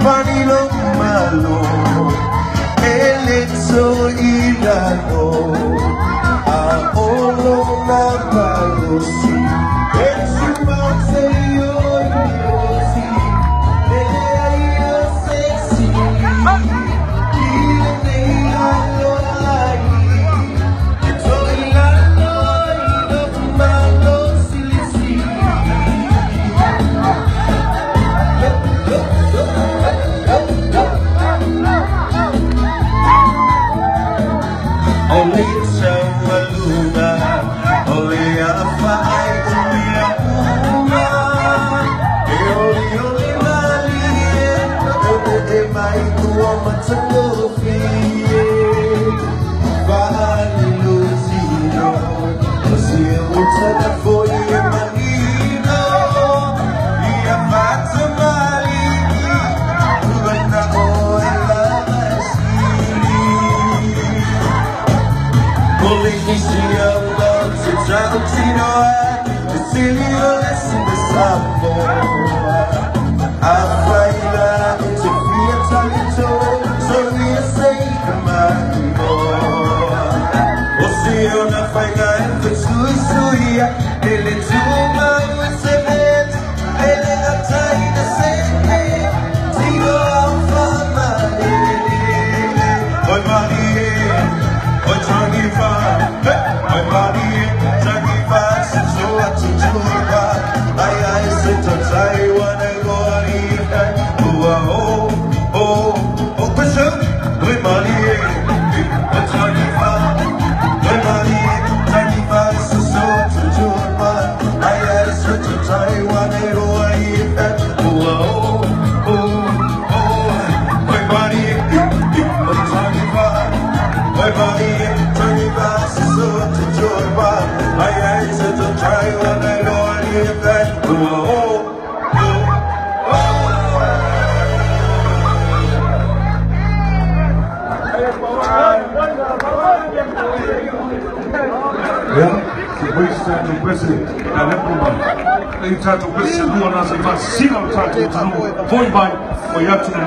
pani lo malo, eletto ilano, a olo na palosi, e ci manse io si, e io sexy, il ilano lai, to ilano lo malo si si. Only sama luna, only a fight, only a woman. Only mali, mai tua matalofi. Vale luzino, così è molto da fuori e marino. Via faccia mali, guarda ora Polícia se já não tirou se livre-se dessa porra. A faila te via talento, sorria sem camargo. O senhor na faila foi suia, ele tuma o segredo, ele a taina sempre, tirou a fama dele. Oi Maria, oi Johnny. My body, Jackie Fox, so what to do about? I sit on side, wanna go and eat that. Oh, Bishop, my body, Jackie Fox, my body, Jackie Fox, so what to do about? I sit on side, wanna go and eat that. My body, Jackie Fox, my body, Jackie Fox. I said to try when I know I need that. Tato President, il Tato President, lui ha una situazione, Tato, poi vai, poi altri non